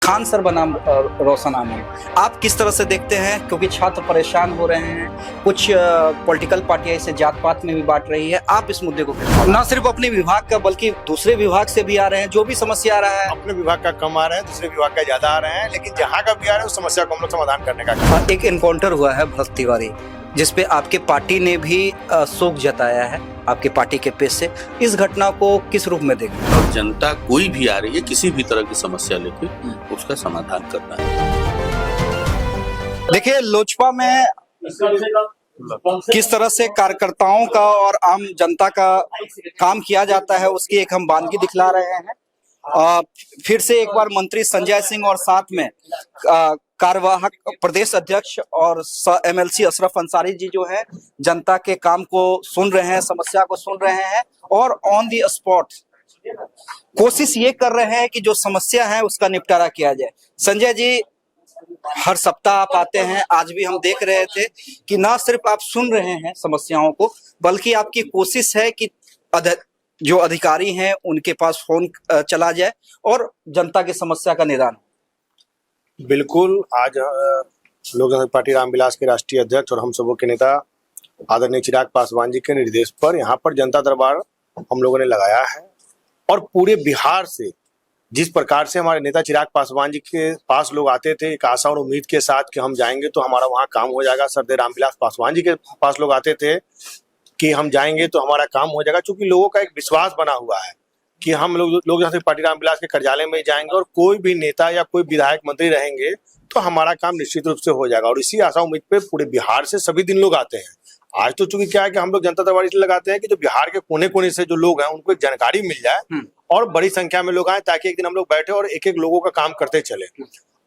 Khan sir बनाम रोशन आनंद, आप किस तरह से देखते हैं? क्योंकि छात्र परेशान हो रहे हैं, कुछ पॉलिटिकल पार्टियां इसे जात पात में भी बांट रही है। आप इस मुद्दे को कैसे, ना सिर्फ अपने विभाग का बल्कि दूसरे विभाग से भी आ रहे हैं, जो भी समस्या आ रहा है अपने विभाग का कम आ रहे हैं, दूसरे विभाग का ज्यादा आ रहे हैं, लेकिन जहाँ का भी आ रहे हैं उस समस्या को हम लोग समाधान करने का काम। एक एनकाउंटर हुआ है भरत तिवारी, जिसपे आपके पार्टी ने भी शोक जताया है, आपके पार्टी के पेज से। इस घटना को किस रूप में देखें? और जनता कोई भी आ रही है किसी भी तरह की समस्या लेके उसका समाधान करना है। देखिए, लोजपा में किस तरह से कार्यकर्ताओं का और आम जनता का काम किया जाता है, उसकी एक हम वानगी दिखला रहे हैं। फिर से एक बार मंत्री संजय सिंह और साथ में कार्यवाहक प्रदेश अध्यक्ष और एमएलसी अशरफ अंसारी जी जो है जनता के काम को सुन रहे हैं, समस्या को सुन रहे हैं और ऑन दी स्पॉट कोशिश ये कर रहे हैं कि जो समस्या है उसका निपटारा किया जाए। संजय जी, हर सप्ताह आप आते हैं, आज भी हम देख रहे थे कि ना सिर्फ आप सुन रहे हैं समस्याओं को, बल्कि आपकी कोशिश है कि जो अधिकारी हैं उनके पास फोन चला जाए और जनता की समस्या का निदान हो। बिल्कुल, आज लोक जनशक्ति पार्टी रामविलास के राष्ट्रीय अध्यक्ष और हम सबों के नेता आदरणीय चिराग पासवान जी के निर्देश पर यहाँ पर जनता दरबार हम लोगों ने लगाया है। और पूरे बिहार से जिस प्रकार से हमारे नेता चिराग पासवान जी के पास लोग आते थे एक आशा और उम्मीद के साथ कि हम जाएंगे तो हमारा वहाँ काम हो जाएगा, सरदेव रामविलास पासवान जी के पास लोग आते थे कि हम जाएंगे तो हमारा काम हो जाएगा, क्योंकि लोगों का एक विश्वास बना हुआ है कि हम लोग जनशक्ति पार्टी रामविलास के कार्यालय में जाएंगे और कोई भी नेता या कोई विधायक मंत्री रहेंगे तो हमारा काम निश्चित रूप से हो जाएगा। और इसी आशा उम्मीद पे पूरे बिहार से सभी दिन लोग आते हैं। आज तो चूंकि क्या है कि हम लोग जनता दरबार इसलिए लगाते हैं कि जो बिहार के कोने कोने से जो लोग हैं उनको एक जानकारी मिल जाए और बड़ी संख्या में लोग आए, ताकि एक दिन हम लोग बैठे और एक एक लोगों का काम करते चले।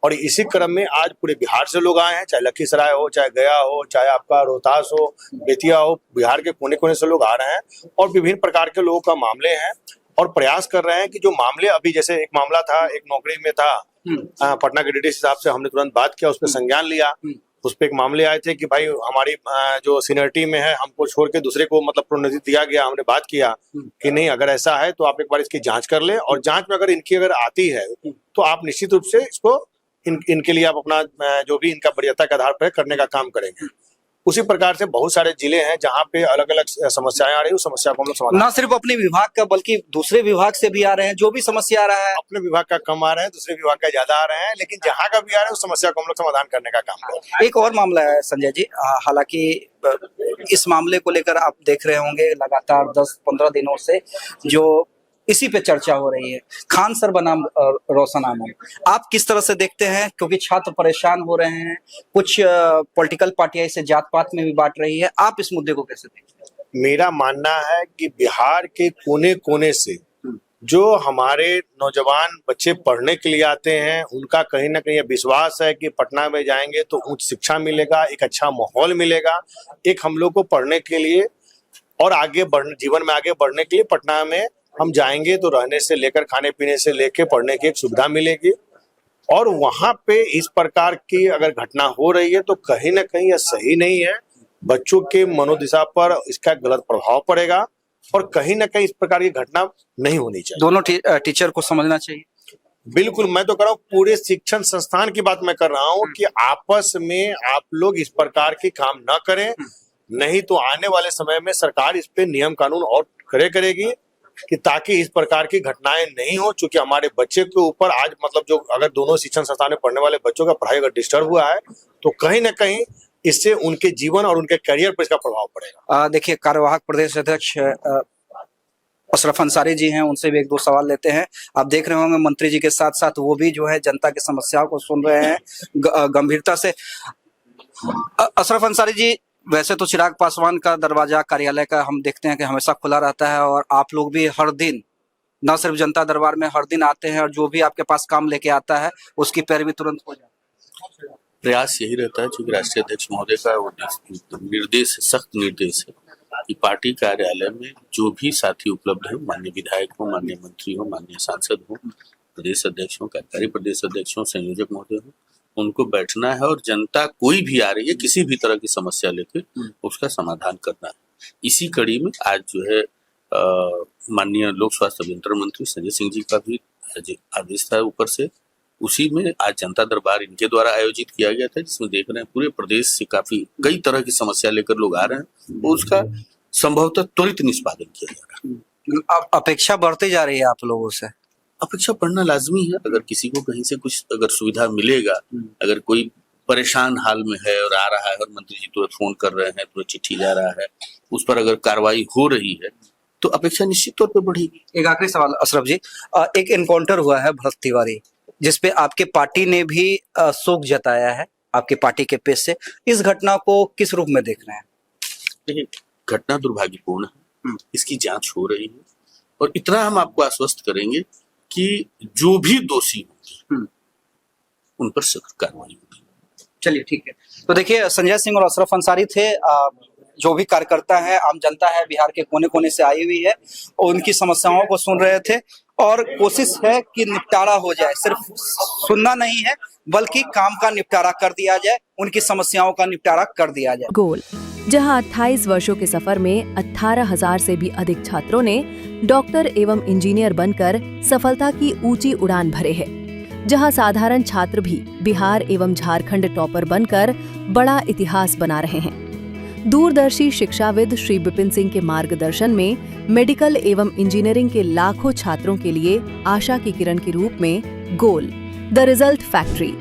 और इसी क्रम में आज पूरे बिहार से लोग आए हैं, चाहे लखीसराय हो, चाहे गया हो, चाहे आपका रोहतास हो, बेतिया हो, बिहार के कोने कोने से लोग आ रहे हैं और विभिन्न प्रकार के लोगों का मामले हैं और प्रयास कर रहे हैं कि जो मामले अभी, जैसे एक मामला था, एक नौकरी में था, पटना के डीडी साहब से हमने तुरंत बात किया, उस पर संज्ञान लिया। उस पर एक मामले आए थे कि भाई हमारी जो सीनियरिटी में है हमको छोड़ के दूसरे को मतलब प्रोन्नति दिया गया। हमने बात किया कि नहीं, अगर ऐसा है तो आप एक बार इसकी जांच कर ले और जांच में अगर इनकी अगर आती है तो आप निश्चित रूप से इसको इनके लिए आप अपना जो भी इनका वरीयता के आधार पर करने का काम करेंगे। उसी प्रकार से बहुत सारे जिले हैं जहाँ पे अलग अलग समस्याएं आ रही है, उस समस्या को हम लोग समाधान, ना सिर्फ अपने विभाग का बल्कि दूसरे विभाग से भी आ रहे हैं, जो भी समस्या आ रहा है अपने विभाग का कम आ रहे हैं, दूसरे विभाग का ज्यादा आ रहे हैं, लेकिन जहाँ का भी आ रहे हैं उस समस्या को हम लोग समाधान करने का काम करेंगे। एक और मामला है संजय जी, हालांकि इस मामले को लेकर आप देख रहे होंगे लगातार 10-15 दिनों से जो इसी पे चर्चा हो रही है, खान सर बनाम रोशन आनंद, आप किस तरह से देखते हैं? क्योंकि छात्र परेशान हो रहे हैं, कुछ पॉलिटिकल पार्टियां इसे जात पात में भी बांट रही है। आप इस मुद्दे को कैसे देखते हैं? मेरा मानना है कि बिहार के कोने कोने से जो हमारे नौजवान बच्चे पढ़ने के लिए आते हैं, उनका कहीं ना कहीं विश्वास है कि पटना में जाएंगे तो उच्च शिक्षा मिलेगा, एक अच्छा माहौल मिलेगा, एक हम लोग को पढ़ने के लिए और आगे बढ़ने, जीवन में आगे बढ़ने के लिए पटना में हम जाएंगे तो रहने से लेकर खाने पीने से लेकर पढ़ने की एक सुविधा मिलेगी। और वहां पे इस प्रकार की अगर घटना हो रही है तो कहीं ना कहीं यह सही नहीं है, बच्चों के मनोदिशा पर इसका गलत प्रभाव पड़ेगा और कहीं ना कहीं इस प्रकार की घटना नहीं होनी चाहिए। दोनों टीचर को समझना चाहिए। बिल्कुल, मैं तो कर रहा हूँ पूरे शिक्षण संस्थान की बात मैं कर रहा हूँ कि आपस में आप लोग इस प्रकार के काम न करें, नहीं तो आने वाले समय में सरकार इस पे नियम कानून और खड़े करेगी कि ताकि इस प्रकार की घटनाएं नहीं हो। चूंकि हमारे बच्चे के ऊपर आज मतलब जो अगर दोनों शिक्षण संस्थान में पढ़ने वाले बच्चों का पढ़ाई अगर डिस्टर्ब हुआ है तो कहीं ना कहीं इससे उनके जीवन और उनके करियर पर इसका प्रभाव पड़ेगा। देखिए, कार्यवाहक प्रदेश अध्यक्ष अशरफ अंसारी जी हैं, उनसे भी एक दो सवाल लेते हैं। आप देख रहे होंगे मंत्री जी के साथ साथ वो भी जो है जनता की समस्याओं को सुन रहे हैं गंभीरता से। अशरफ अंसारी जी, वैसे तो चिराग पासवान का दरवाजा कार्यालय का हम देखते हैं कि हमेशा खुला रहता है और आप लोग भी हर दिन, न सिर्फ जनता दरबार में हर दिन आते हैं और जो भी आपके पास काम लेके आता है उसकी पैरवी तुरंत हो जाती है। प्रयास यही रहता है, क्योंकि राष्ट्रीय अध्यक्ष महोदय का वो निर्देश, सख्त निर्देश है कि पार्टी कार्यालय में जो भी साथी उपलब्ध है, माननीय विधायक हो, माननीय मंत्री हो, माननीय सांसद हो, प्रदेश अध्यक्ष हो, कार्यकारी प्रदेश अध्यक्ष हो, संयोजक महोदय हो, उनको बैठना है और जनता कोई भी आ रही है किसी भी तरह की समस्या लेके उसका समाधान करना है। इसी कड़ी में आज जो है माननीय लोक स्वास्थ्य अभियंत्रण मंत्री संजय सिंह जी का भी आदेश था ऊपर से, उसी में आज जनता दरबार इनके द्वारा आयोजित किया गया था, जिसमें देख रहे हैं पूरे प्रदेश से काफी कई तरह की समस्या लेकर लोग आ रहे हैं, और उसका संभवतः त्वरित निष्पादन किया जा रहा है। अब अपेक्षा बढ़ती जा रही है आप लोगों से। अपेक्षा पढ़ना लाजमी है। अगर किसी को कहीं से कुछ अगर सुविधा मिलेगा, अगर कोई परेशान हाल में है और आ रहा है और मंत्री जी तुरंत फोन कर रहे हैं, तुरंत चिट्ठी जा रहा है, उस पर अगर कार्रवाई हो रही है तो अपेक्षा निश्चित तौर पर बढ़ेगी। एक आखिरी सवाल अशरफ जी, एक एनकाउंटर हुआ है भरत तिवारी, जिसपे आपके पार्टी ने भी शोक जताया है आपके पार्टी के पेज से। इस घटना को किस रूप में देख रहे हैं? देखिए, घटना दुर्भाग्यपूर्ण है, इसकी जांच हो रही है, और इतना हम आपको आश्वस्त करेंगे कि जो भी दोषी होंगे उन पर सख्त कार्रवाई होगी। चलिए ठीक है। तो देखिए, संजय सिंह और अशरफ अंसारी थे, जो भी कार्यकर्ता है, आम जनता है, बिहार के कोने कोने से आई हुई है, और उनकी समस्याओं को सुन रहे थे, और कोशिश है कि निपटारा हो जाए। सिर्फ सुनना नहीं है, बल्कि काम का निपटारा कर दिया जाए, उनकी समस्याओं का निपटारा कर दिया जाए। गोल, जहां 28 वर्षों के सफर में 18,000 से भी अधिक छात्रों ने डॉक्टर एवं इंजीनियर बनकर सफलता की ऊंची उड़ान भरे है, जहां साधारण छात्र भी बिहार एवं झारखंड टॉपर बनकर बड़ा इतिहास बना रहे हैं। दूरदर्शी शिक्षाविद श्री विपिन सिंह के मार्गदर्शन में मेडिकल एवं इंजीनियरिंग के लाखों छात्रों के लिए आशा की किरण के रूप में गोल, द रिजल्ट फैक्ट्री